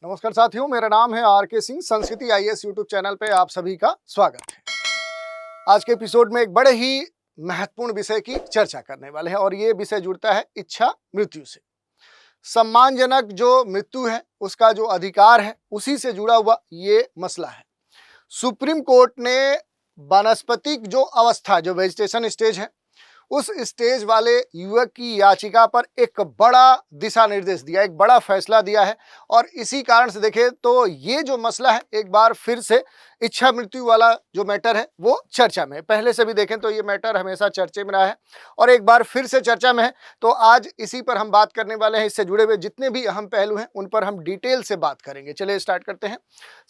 नमस्कार साथियों, मेरा नाम है आर के सिंह। संस्कृति आईएएस यूट्यूब चैनल पे आप सभी का स्वागत है। आज के एपिसोड में एक बड़े ही महत्वपूर्ण विषय की चर्चा करने वाले हैं और ये विषय जुड़ता है इच्छा मृत्यु से। सम्मानजनक जो मृत्यु है उसका जो अधिकार है उसी से जुड़ा हुआ ये मसला है। सुप्रीम कोर्ट ने वानस्पतिक जो अवस्था, जो वेजिटेशन स्टेज है, उस स्टेज वाले युवक की याचिका पर एक बड़ा दिशा निर्देश दिया, एक बड़ा फैसला दिया है। और इसी कारण से देखें तो ये जो मसला है एक बार फिर से इच्छा मृत्यु वाला जो मैटर है वो चर्चा में है। पहले से भी देखें तो ये मैटर हमेशा चर्चे में रहा है और एक बार फिर से चर्चा में है। तो आज इसी पर हम बात करने वाले हैं। इससे जुड़े हुए जितने भी अहम पहलू हैं उन पर हम डिटेल से बात करेंगे। चलिए स्टार्ट करते हैं।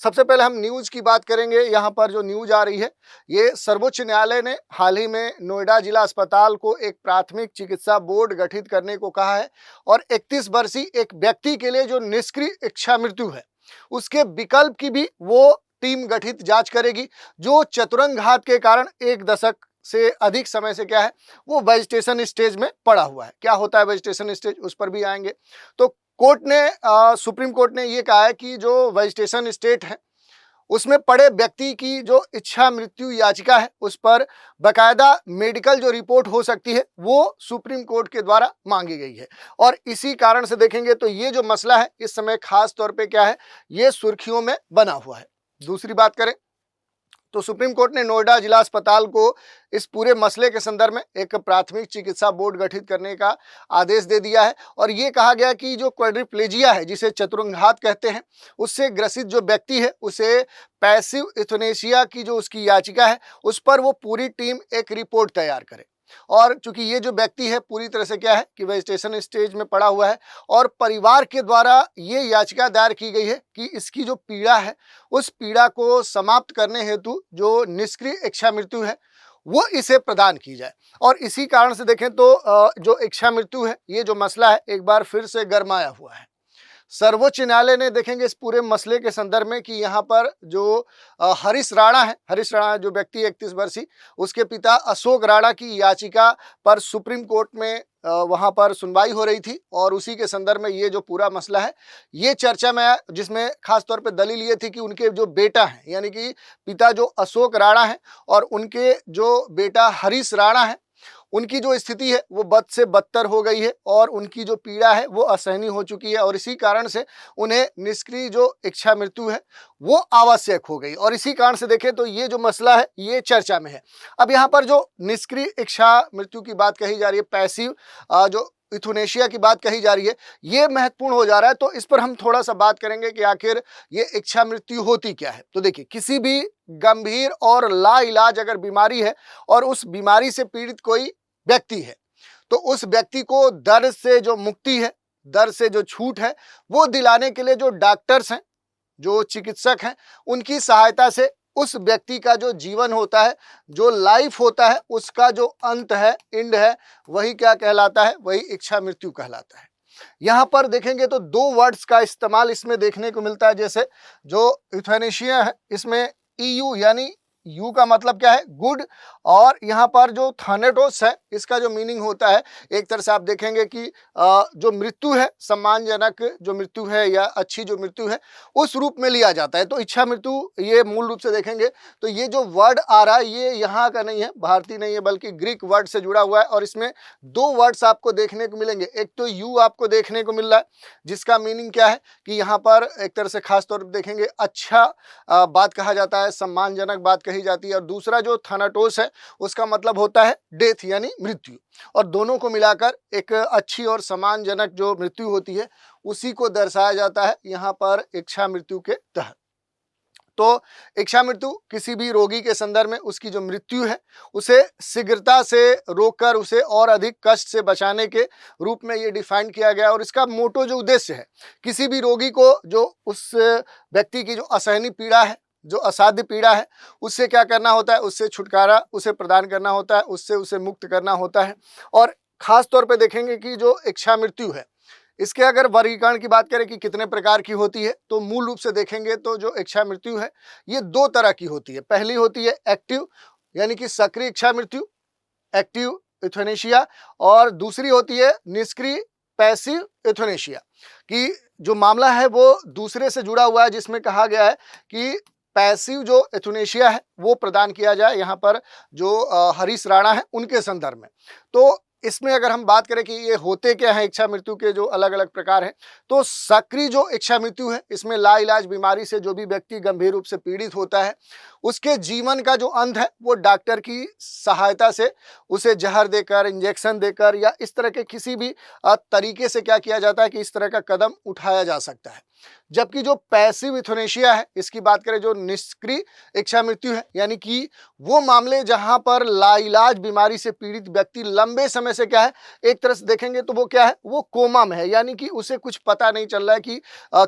सबसे पहले हम न्यूज़ की बात करेंगे। यहाँ पर जो न्यूज़ आ रही है, ये सर्वोच्च न्यायालय ने हाल ही में नोएडा जिला अस्पताल को एक प्राथमिक चिकित्सा बोर्ड गठित करने को कहा है और 31 वर्षीय एक व्यक्ति के लिए जो निष्क्रिय इच्छा मृत्यु है उसके विकल्प की भी वो टीम गठित जांच करेगी, जो चतुरंग घात के कारण 1 दशक से अधिक समय से क्या है वो वेजिटेशन स्टेज में पड़ा हुआ है। क्या होता है वेजिटेशन स्टेज, उस पर भी आएंगे। तो कोर्ट ने सुप्रीम कोर्ट ने ये कहा है कि जो वेजिटेशन स्टेट है उसमें पड़े व्यक्ति की जो इच्छा मृत्यु याचिका है उस पर बाकायदा मेडिकल जो रिपोर्ट हो सकती है वो सुप्रीम कोर्ट के द्वारा मांगी गई है। और इसी कारण से देखेंगे तो ये जो मसला है इस समय खास तौर पे क्या है, ये सुर्खियों में बना हुआ है। दूसरी बात करें तो सुप्रीम कोर्ट ने नोएडा जिला अस्पताल को इस पूरे मसले के संदर्भ में एक प्राथमिक चिकित्सा बोर्ड गठित करने का आदेश दे दिया है और ये कहा गया कि जो क्वाड्रिप्लेजिया है, जिसे चतुरंगघात कहते हैं, उससे ग्रसित जो व्यक्ति है उसे पैसिव यूथनेशिया की जो उसकी याचिका है उस पर वो पूरी टीम एक रिपोर्ट तैयार करे। और चूंकि ये जो व्यक्ति है पूरी तरह से क्या है कि वेजिटेशन स्टेज में पड़ा हुआ है और परिवार के द्वारा ये याचिका दायर की गई है कि इसकी जो पीड़ा है उस पीड़ा को समाप्त करने हेतु जो निष्क्रिय इच्छा मृत्यु है वो इसे प्रदान की जाए। और इसी कारण से देखें तो जो इच्छा मृत्यु है, ये जो मसला है एक बार फिर से गरमाया हुआ है। सर्वोच्च न्यायालय ने देखेंगे इस पूरे मसले के संदर्भ में कि यहाँ पर जो हरीश राणा है, हरीश राणा जो व्यक्ति 31 वर्षीय, उसके पिता अशोक राणा की याचिका पर सुप्रीम कोर्ट में वहाँ पर सुनवाई हो रही थी और उसी के संदर्भ में ये जो पूरा मसला है ये चर्चा में आया, जिसमें खास तौर पे दलील ये थी कि उनके जो बेटा हैं, यानी कि पिता जो अशोक राणा है और उनके जो बेटा हरीश राणा है, उनकी जो स्थिति है वो बद से बदतर हो गई है और उनकी जो पीड़ा है वो असहनीय हो चुकी है और इसी कारण से उन्हें निष्क्रिय जो इच्छा मृत्यु है वो आवश्यक हो गई। और इसी कारण से देखें तो ये जो मसला है ये चर्चा में है। अब यहाँ पर जो निष्क्रिय इच्छा मृत्यु की बात कही जा रही है, पैसिव जो यूथनेशिया की बात कही जा रही है, ये महत्वपूर्ण हो जा रहा है। तो इस पर हम थोड़ा सा बात करेंगे कि आखिर ये इच्छा मृत्यु होती क्या है। तो देखिए, किसी भी गंभीर और लाइलाज अगर बीमारी है और उस बीमारी से पीड़ित कोई व्यक्ति है तो उस व्यक्ति को दर्द से जो मुक्ति है, दर्द से जो छूट है, वो दिलाने के लिए जो डॉक्टर्स हैं, जो चिकित्सक हैं, उनकी सहायता से उस व्यक्ति का जो जीवन होता है, जो लाइफ होता है, उसका जो अंत है, एंड है, वही क्या कहलाता है, वही इच्छा मृत्यु कहलाता है। यहाँ पर देखेंगे तो 2 वर्ड्स का इस्तेमाल इसमें देखने को मिलता है। जैसे जो यूथनेशिया है इसमें ईयू यानी यू का मतलब क्या है, गुड, और यहाँ पर जो थानेटोस है इसका जो मीनिंग होता है, एक तरह से आप देखेंगे कि जो मृत्यु है, सम्मानजनक जो मृत्यु है या अच्छी जो मृत्यु है, उस रूप में लिया जाता है। तो इच्छा मृत्यु ये मूल रूप से देखेंगे तो ये जो वर्ड आ रहा है ये यहाँ का नहीं है, भारतीय नहीं है, बल्कि ग्रीक वर्ड से जुड़ा हुआ है और इसमें 2 वर्ड्स आपको देखने को मिलेंगे। एक तो यू आपको देखने को मिल रहा है जिसका मीनिंग क्या है कि यहाँ पर एक तरह से खास तौर पर देखेंगे अच्छा बात कहा जाता है, सम्मानजनक बात कही जाती है, और दूसरा जो थानाटोस है उसका मतलब होता है डेथ यानी मृत्यु। और दोनों को मिलाकर एक अच्छी और सम्मानजनक जो मृत्यु होती है उसी को दर्शाया जाता है यहाँ पर इच्छा मृत्यु के तहत। तो इच्छा मृत्यु किसी भी रोगी के संदर्भ में उसकी जो मृत्यु है उसे शीघ्रता से रोककर उसे और अधिक कष्ट से बचाने के रूप में ये डिफाइन किया गया। और इसका मोटो जो उद्देश्य है, किसी भी रोगी को जो उस व्यक्ति की जो असहनीय पीड़ा है, जो असाध्य पीड़ा है, उससे क्या करना होता है, उससे छुटकारा उसे प्रदान करना होता है, उससे उसे मुक्त करना होता है। और खास तौर पे देखेंगे कि जो इच्छा मृत्यु है इसके अगर वर्गीकरण की बात करें कि कितने प्रकार की होती है, तो मूल रूप से देखेंगे तो जो इच्छा मृत्यु है ये 2 तरह की होती है। पहली होती है एक्टिव यानी कि सक्रिय इच्छा मृत्यु, एक्टिव यूथनेशिया, और दूसरी होती है निष्क्रिय पैसिव यूथनेशिया। कि जो मामला है वो दूसरे से जुड़ा हुआ है, जिसमें कहा गया है कि पैसिव जो एथुनेशिया है वो प्रदान किया जाए यहाँ पर जो हरीश राणा है उनके संदर्भ में। तो इसमें अगर हम बात करें कि ये होते क्या हैं इच्छा मृत्यु के जो अलग अलग प्रकार हैं, तो सक्रिय जो इच्छा मृत्यु है इसमें लाइलाज बीमारी से जो भी व्यक्ति गंभीर रूप से पीड़ित होता है, उसके जीवन का जो अंत है वो डॉक्टर की सहायता से उसे जहर देकर, इंजेक्शन देकर या इस तरह के किसी भी तरीके से क्या किया जाता है कि इस तरह का कदम उठाया जा सकता है। जबकि जो पैसिव एथुनेशिया है इसकी बात करें, जो निष्क्रिय इच्छा मृत्यु है, यानी कि वो मामले जहां पर लाइलाज बीमारी से पीड़ित व्यक्ति लंबे समय से क्या है, एक तरह से देखेंगे तो वो क्या है, वो कोमा में है, यानी कि उसे कुछ पता नहीं चल रहा है कि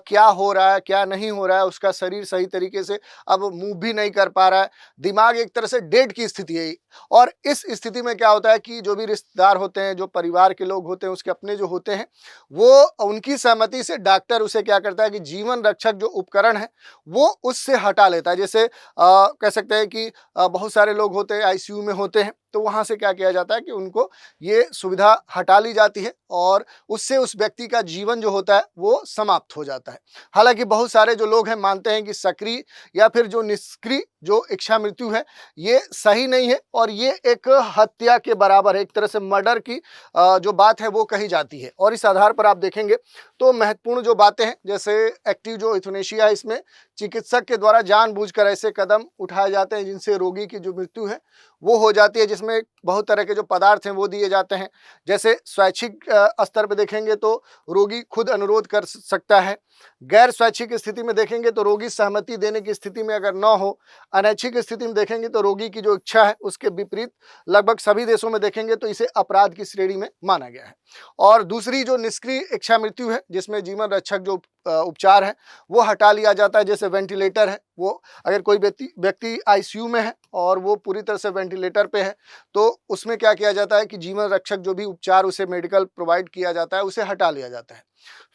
क्या हो रहा है क्या नहीं हो रहा है, उसका शरीर सही तरीके से अब मूव भी नहीं कर पा रहा है, दिमाग एक तरह से डेड की स्थिति है। और इस स्थिति में क्या होता है कि जो भी रिश्तेदार होते हैं, जो परिवार के लोग होते हैं, उसके अपने जो होते हैं, वो उनकी सहमति से डॉक्टर उसे क्या करता है कि जीवन रक्षक जो उपकरण है वो उससे हटा लेता है। जैसे कह सकते हैं कि बहुत सारे लोग होते हैं आईसीयू में होते हैं, तो वहां से क्या किया जाता है कि उनको ये सुविधा हटा ली जाती है और उससे उस व्यक्ति का जीवन जो होता है वो समाप्त हो जाता है। हालांकि बहुत सारे जो लोग हैं मानते हैं कि सक्रिय या फिर जो निष्क्रिय जो इच्छा मृत्यु है ये सही नहीं है और ये एक हत्या के बराबर है, एक तरह से मर्डर की जो बात है वो कही जाती है। और इस आधार पर आप देखेंगे तो महत्वपूर्ण जो बातें हैं, जैसे एक्टिव जो इथुनेशिया है, इसमें चिकित्सक के द्वारा जानबूझकर ऐसे कदम उठाए जाते हैं जिनसे रोगी की जो मृत्यु है वो हो जाती है, जिसमें बहुत तरह के जो पदार्थ हैं वो दिए जाते हैं। जैसे स्वैच्छिक स्तर पर देखेंगे तो रोगी खुद अनुरोध कर सकता है, गैर स्वैच्छिक स्थिति में देखेंगे तो रोगी सहमति देने की स्थिति में अगर न हो, अनैच्छिक स्थिति में देखेंगे तो रोगी की जो इच्छा है उसके विपरीत लगभग सभी देशों में देखेंगे तो इसे अपराध की श्रेणी में माना गया है। और दूसरी जो निष्क्रिय इच्छा मृत्यु है जिसमें जीवन रक्षक जो उपचार है वो हटा लिया जाता है, जैसे वेंटिलेटर है, वो अगर कोई व्यक्ति आईसीयू में है और वो पूरी तरह से वेंटिलेटर पे है तो उसमें क्या किया जाता है कि जीवन रक्षक जो भी उपचार उसे मेडिकल प्रोवाइड किया जाता है उसे हटा लिया जाता है,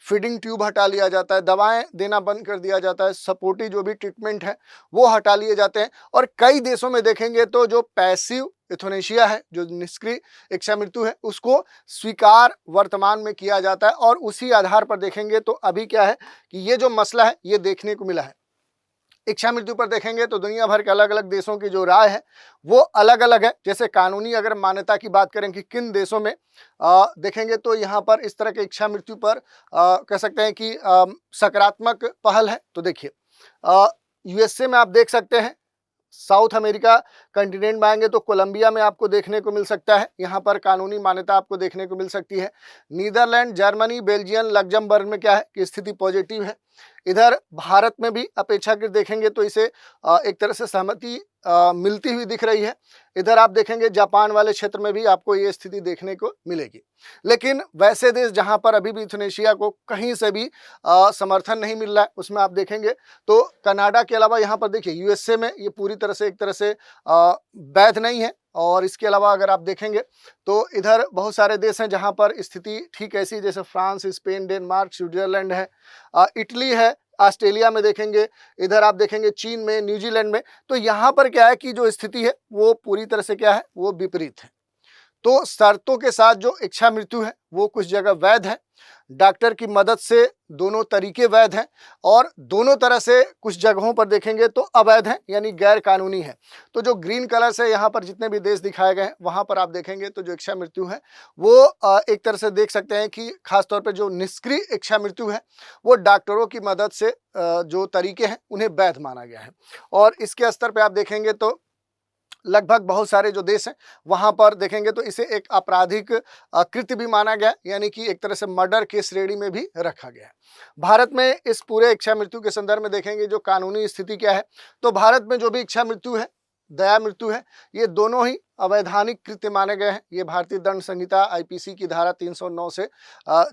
फीडिंग ट्यूब हटा लिया जाता है, दवाएं देना बंद कर दिया जाता है, सपोर्टिव जो भी ट्रीटमेंट है वो हटा लिए जाते हैं। और कई देशों में देखेंगे तो जो पैसिव एथुनेशिया है, जो निष्क्रिय इच्छा मृत्यु है, उसको स्वीकार वर्तमान में किया जाता है। और उसी आधार पर देखेंगे तो अभी क्या है कि ये जो मसला है ये देखने को मिला है। इच्छा मृत्यु पर देखेंगे तो दुनिया भर के अलग अलग देशों की जो राय है वो अलग अलग है। जैसे कानूनी अगर मान्यता की बात करें कि किन देशों में देखेंगे तो यहाँ पर इस तरह के इच्छा मृत्यु पर कह सकते हैं कि सकारात्मक पहल है। तो देखिए यूएसए में आप देख सकते हैं, साउथ अमेरिका कंटिनेंट में आएंगे तो कोलंबिया में आपको देखने को मिल सकता है, यहाँ पर कानूनी मान्यता आपको देखने को मिल सकती है। नीदरलैंड, जर्मनी, बेल्जियम, लग्जमबर्ग में क्या है कि स्थिति पॉजिटिव है। इधर भारत में भी अपेक्षाकृत देखेंगे तो इसे एक तरह से सहमति मिलती हुई दिख रही है। इधर आप देखेंगे जापान वाले क्षेत्र में भी आपको ये स्थिति देखने को मिलेगी। लेकिन वैसे देश जहां पर अभी भी यूथनेशिया को कहीं से भी समर्थन नहीं मिल रहा है उसमें आप देखेंगे तो कनाडा के अलावा यहाँ पर देखिए यूएसए में ये पूरी तरह से एक तरह से वैध नहीं है। और इसके अलावा अगर आप देखेंगे तो इधर बहुत सारे देश हैं जहां पर स्थिति ठीक ऐसी, जैसे फ्रांस, स्पेन, डेनमार्क, स्विट्जरलैंड है, इटली है, ऑस्ट्रेलिया में देखेंगे, इधर आप देखेंगे चीन में, न्यूजीलैंड में। तो यहाँ पर क्या है कि जो स्थिति है वो पूरी तरह से क्या है वो विपरीत है। तो शर्तों के साथ जो इच्छा मृत्यु है वो कुछ जगह वैध है, डॉक्टर की मदद से दोनों तरीके वैध हैं, और दोनों तरह से कुछ जगहों पर देखेंगे तो अवैध हैं, यानी गैर कानूनी है। तो जो ग्रीन कलर से यहाँ पर जितने भी देश दिखाए गए हैं वहाँ पर आप देखेंगे तो जो इच्छा मृत्यु है वो एक तरह से देख सकते हैं कि खासतौर पर जो निष्क्रिय इच्छा मृत्यु है वो डॉक्टरों की मदद से जो तरीके हैं उन्हें वैध माना गया है। और इसके स्तर पर आप देखेंगे तो लगभग बहुत सारे जो देश हैं वहां पर देखेंगे तो इसे एक आपराधिक कृत्य भी माना गया, यानी कि एक तरह से मर्डर के श्रेणी में भी रखा गया है। भारत में इस पूरे इच्छा मृत्यु के संदर्भ में देखेंगे जो कानूनी स्थिति क्या है, तो भारत में जो भी इच्छा मृत्यु है, दया मृत्यु है, ये दोनों ही अवैधानिक कृत्य माने गए हैं। ये भारतीय दंड संहिता आईपीसी की धारा 309 से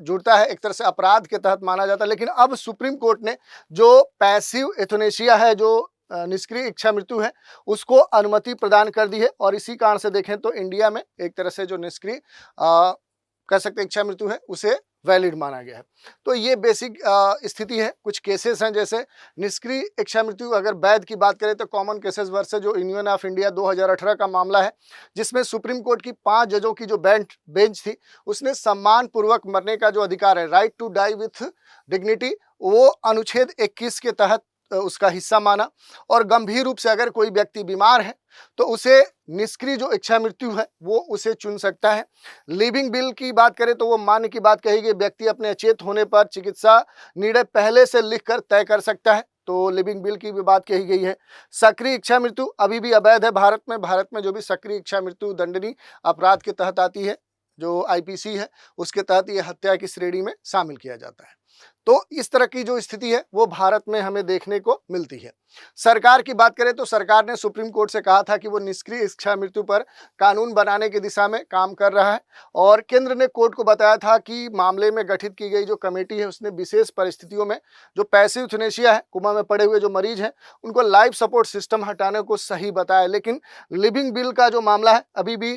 जुड़ता है, एक तरह से अपराध के तहत माना जाता है। लेकिन अब सुप्रीम कोर्ट ने जो पैसिव एथुनेशिया है, जो निष्क्रिय इच्छा मृत्यु है, उसको अनुमति प्रदान कर दी है। और इसी कारण से देखें तो इंडिया में एक तरह से जो निष्क्रिय कह सकते इच्छा मृत्यु है उसे वैलिड माना गया है। तो ये बेसिक स्थिति है। कुछ केसेस हैं, जैसे निष्क्रिय इच्छा मृत्यु। अगर वैध की बात करें तो कॉमन केसेस वर्सेस जो यूनियन ऑफ इंडिया 2018 का मामला है, जिसमें सुप्रीम कोर्ट की 5 जजों की जो बेंच थी, उसने सम्मान पूर्वक मरने का जो अधिकार है, right to die with dignity, वो अनुच्छेद 21 के तहत उसका हिस्सा माना। और गंभीर रूप से अगर कोई व्यक्ति बीमार है तो उसे निष्क्रिय जो इच्छा मृत्यु है वो उसे चुन सकता है। लिविंग विल की बात करें तो वो मान्य की बात कही गई, व्यक्ति अपने अचेत होने पर चिकित्सा निर्णय पहले से लिखकर तय कर सकता है, तो लिविंग विल की भी बात कही गई है। सक्रिय इच्छा मृत्यु अभी भी अवैध है भारत में। भारत में जो भी सक्रिय इच्छा मृत्यु दंडनीय अपराध के तहत आती है, जो आईपीसी है, उसके तहत ये हत्या की श्रेणी में शामिल किया जाता है। तो इस तरह की जो स्थिति है वो भारत में हमें देखने को मिलती है। सरकार की बात करें तो सरकार ने सुप्रीम कोर्ट से कहा था कि वो निष्क्रिय इच्छा मृत्यु पर कानून बनाने की दिशा में काम कर रहा है, और केंद्र ने कोर्ट को बताया था कि मामले में गठित की गई जो कमेटी है उसने विशेष परिस्थितियों में जो पैसिव यूथनेसिया है, कोमा में पड़े हुए जो मरीज हैं, उनको लाइफ सपोर्ट सिस्टम हटाने को सही बताया। लेकिन लिविंग विल का जो मामला है अभी भी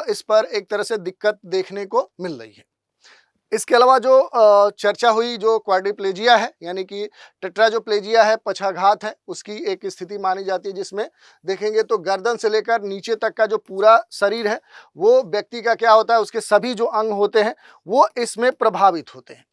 इस पर एक तरह से दिक्कत देखने को मिल रही है। इसके अलावा जो चर्चा हुई, जो क्वाड्रिप्लेजिया है यानी कि टेट्राजोप्लेजिया है, पक्षाघात है, उसकी एक स्थिति मानी जाती है, जिसमें देखेंगे तो गर्दन से लेकर नीचे तक का जो पूरा शरीर है वो व्यक्ति का क्या होता है, उसके सभी जो अंग होते हैं वो इसमें प्रभावित होते हैं।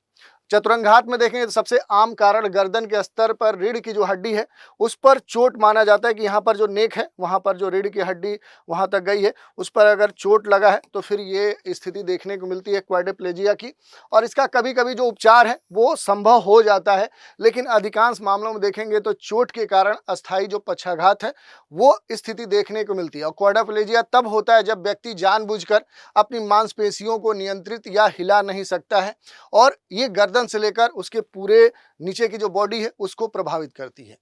चतुरंघात में देखेंगे तो सबसे आम कारण गर्दन के स्तर पर रीढ़ की जो हड्डी है उस पर चोट माना जाता है, कि यहाँ पर जो नेक है वहाँ पर जो रीढ़ की हड्डी वहाँ तक गई है, उस पर अगर चोट लगा है तो फिर ये स्थिति देखने को मिलती है क्वाड्रिप्लेजिया की। और इसका कभी कभी जो उपचार है वो संभव हो जाता है, लेकिन अधिकांश मामलों में देखेंगे तो चोट के कारण अस्थायी जो पक्षाघात है वो स्थिति देखने को मिलती है। और क्वाड्रिप्लेजिया तब होता है जब व्यक्ति जानबूझकर अपनी मांसपेशियों को नियंत्रित या हिला नहीं सकता है, और ये गर्दन से लेकर उसके पूरे नीचे की जो बॉडी है उसको प्रभावित करती है।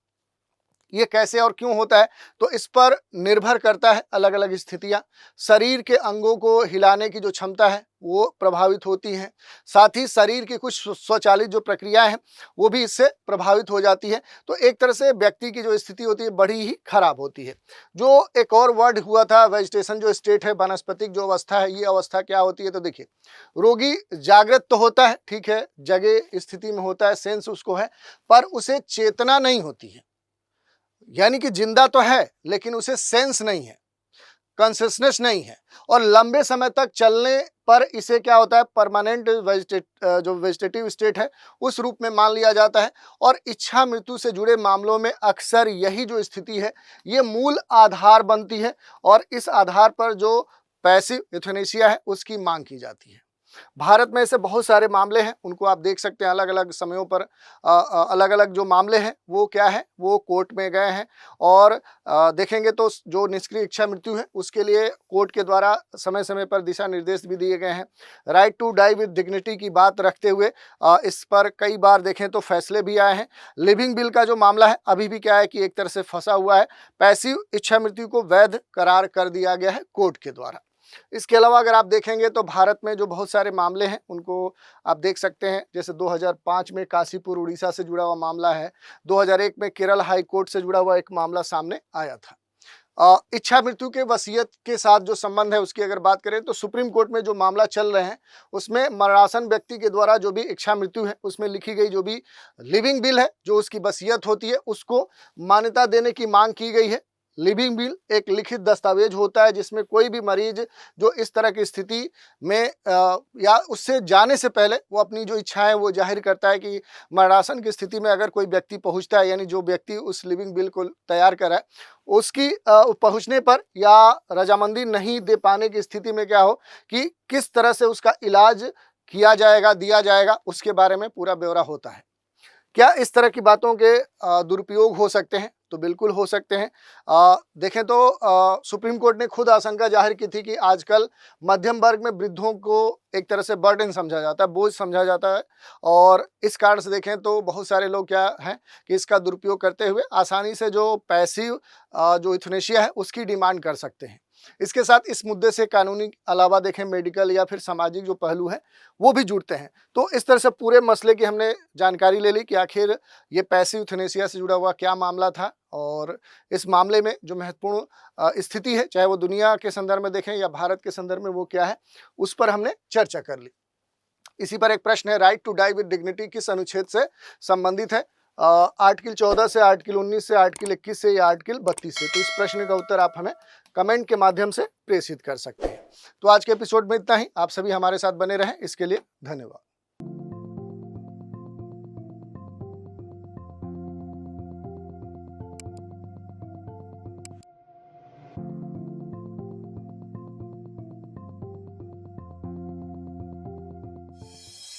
ये कैसे और क्यों होता है, तो इस पर निर्भर करता है अलग अलग स्थितियां। शरीर के अंगों को हिलाने की जो क्षमता है वो प्रभावित होती है, साथ ही शरीर की कुछ स्वचालित जो प्रक्रियाएं हैं वो भी इससे प्रभावित हो जाती है। तो एक तरह से व्यक्ति की जो स्थिति होती है बड़ी ही खराब होती है। जो एक और वर्ड हुआ था वेजिटेशन जो स्टेट है, वानस्पतिक जो अवस्था है, ये अवस्था क्या होती है, तो देखिए रोगी जागृत तो होता है, ठीक है, जगे स्थिति में होता है, सेंस उसको है, पर उसे चेतना नहीं होती है, यानी कि जिंदा तो है लेकिन उसे सेंस नहीं है, कॉन्शियसनेस नहीं है, और लंबे समय तक चलने पर इसे क्या होता है, परमानेंट जो वेजिटेटिव स्टेट है उस रूप में मान लिया जाता है। और इच्छा मृत्यु से जुड़े मामलों में अक्सर यही जो स्थिति है ये मूल आधार बनती है, और इस आधार पर जो पैसिव यूथनेसिया है उसकी मांग की जाती है। भारत में ऐसे बहुत सारे मामले हैं, उनको आप देख सकते हैं अलग अलग समयों पर अलग अलग जो मामले हैं वो क्या है, वो कोर्ट में गए हैं। और देखेंगे तो जो निष्क्रिय इच्छा मृत्यु है उसके लिए कोर्ट के द्वारा समय समय पर दिशा निर्देश भी दिए गए हैं। Right to die with dignity की बात रखते हुए इस पर कई बार देखें तो फैसले भी आए हैं। लिविंग विल का जो मामला है अभी भी क्या है कि एक तरह से फंसा हुआ है, पैसिव इच्छा मृत्यु को वैध करार कर दिया गया है कोर्ट के द्वारा। इसके अलावा अगर आप देखेंगे तो भारत में जो बहुत सारे मामले हैं उनको आप देख सकते हैं, जैसे 2005 में काशीपुर उड़ीसा से जुड़ा हुआ मामला है, 2001 में केरल हाई कोर्ट से जुड़ा हुआ एक मामला सामने आया था। इच्छा मृत्यु के वसीयत के साथ जो संबंध है उसकी अगर बात करें तो सुप्रीम कोर्ट में जो मामला चल रहे हैं उसमें मरणासन व्यक्ति के द्वारा जो भी इच्छा मृत्यु है उसमें लिखी गई जो भी लिविंग विल है, जो उसकी वसीयत होती है, उसको मान्यता देने की मांग की गई है। लिविंग विल एक लिखित दस्तावेज होता है जिसमें कोई भी मरीज जो इस तरह की स्थिति में या उससे जाने से पहले वो अपनी जो इच्छाएं वो जाहिर करता है कि मरणासन की स्थिति में अगर कोई व्यक्ति पहुंचता है, यानी जो व्यक्ति उस लिविंग विल को तैयार करा है उसकी पहुंचने पर या रजामंदी नहीं दे पाने की स्थिति में क्या हो कि किस तरह से उसका इलाज किया जाएगा, दिया जाएगा, उसके बारे में पूरा ब्यौरा होता है। क्या इस तरह की बातों के दुरुपयोग हो सकते हैं, तो बिल्कुल हो सकते हैं। देखें तो सुप्रीम कोर्ट ने खुद आशंका जाहिर की थी कि आजकल मध्यम वर्ग में वृद्धों को एक तरह से बर्डन समझा जाता है, बोझ समझा जाता है, और इस कारण से देखें तो बहुत सारे लोग क्या हैं कि इसका दुरुपयोग करते हुए आसानी से जो पैसिव जो यूथनेसिया है उसकी डिमांड कर सकते हैं। इसके साथ इस मुद्दे से कानूनी अलावा देखें मेडिकल या फिर सामाजिक जो पहलू हैं वो भी जुड़ते हैं। तो इस तरह से पूरे मसले की हमने जानकारी ले ली कि आखिर ये पैसिव यूथनेसिया से जुड़ा हुआ क्या मामला था, और इस मामले में जो महत्वपूर्ण स्थिति है, चाहे वो दुनिया के संदर्भ में देखें या भारत के संदर्भ में, वो क्या है, उस पर हमने चर्चा कर ली। इसी पर एक प्रश्न है, right to die with dignity किस अनुच्छेद से संबंधित है? आर्टिकल 14 से, आर्टिकल 19 से, आर्टिकल 21 से या आर्टिकल 32 से। तो इस प्रश्न का उत्तर आप हमें कमेंट के माध्यम से प्रेषित कर सकते हैं। तो आज के एपिसोड में इतना ही। आप सभी हमारे साथ बने रहें, इसके लिए धन्यवाद।